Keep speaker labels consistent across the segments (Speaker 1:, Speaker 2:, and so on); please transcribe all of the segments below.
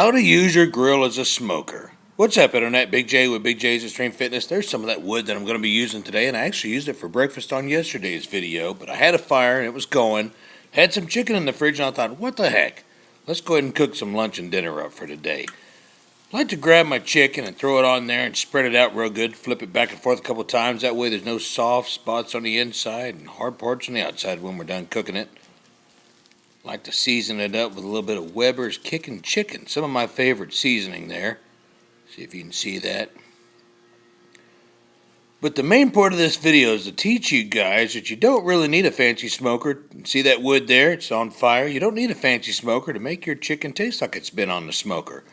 Speaker 1: How to use your grill as a smoker. What's up, Internet? Big J with Big J's Extreme Fitness. There's some of that wood that I'm going to be using today, and I actually used it for breakfast on yesterday's video, but I had a fire and it was going. Had some chicken in the fridge and I thought, what the heck? Let's go ahead and cook some lunch and dinner up for today. I like to grab my chicken and throw it on there and spread it out real good. Flip it back and forth a couple times. That way there's no soft spots on the inside and hard parts on the outside when we're done cooking it. Like to season it up with a little bit of Weber's Kickin' Chicken. Some of my favorite seasoning there. See if you can see that. But the main part of this video is to teach you guys that you don't really need a fancy smoker. See that wood there? It's on fire. You don't need a fancy smoker to make your chicken taste like it's been on the smoker.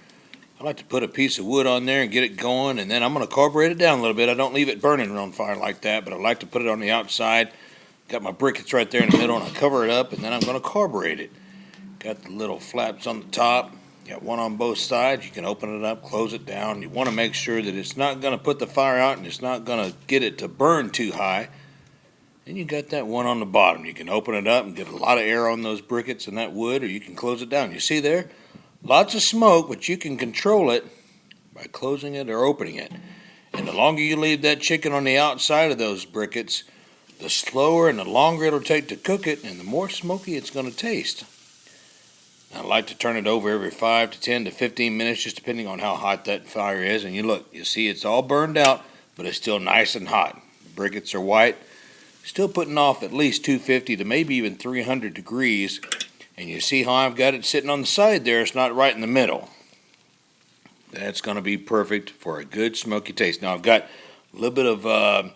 Speaker 1: I like to put a piece of wood on there and get it going, and then I'm going to carburet it down a little bit. I don't leave it burning on fire like that, but I like to put it on the outside. Got my briquettes right there in the middle, and I cover it up, and then I'm going to carburet it. Got the little flaps on the top. Got one on both sides. You can open it up, close it down. You want to make sure that it's not going to put the fire out and it's not going to get it to burn too high. And you got that one on the bottom. You can open it up and get a lot of air on those briquettes and that wood, or you can close it down. You see there? Lots of smoke, but you can control it by closing it or opening it. And the longer you leave that chicken on the outside of those briquettes, the slower and the longer it'll take to cook it, and the more smoky it's going to taste. I like to turn it over every 5 to 10 to 15 minutes, just depending on how hot that fire is. And you see it's all burned out, but it's still nice and hot. The briquettes are white, still putting off at least 250 to maybe even 300 degrees. And you see how I've got it sitting on the side there. It's not right in the middle. That's going to be perfect for a good smoky taste. Now I've got a little bit of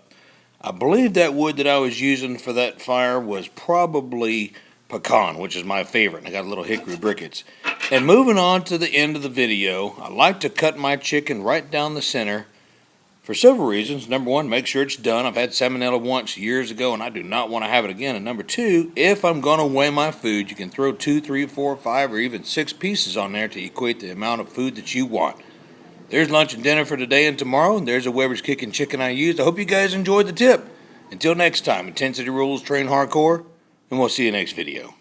Speaker 1: I believe that wood that I was using for that fire was probably pecan, which is my favorite. And I got a little hickory briquettes. And moving on to the end of the video, I like to cut my chicken right down the center for several reasons. Number one, make sure it's done. I've had salmonella once years ago, and I do not want to have it again. And number two, if I'm going to weigh my food, you can throw 2, 3, 4, 5, or even 6 pieces on there to equate the amount of food that you want. There's lunch and dinner for today and tomorrow, and there's a Weber's Kickin' Chicken I used. I hope you guys enjoyed the tip. Until next time, intensity rules, train hardcore, and we'll see you next video.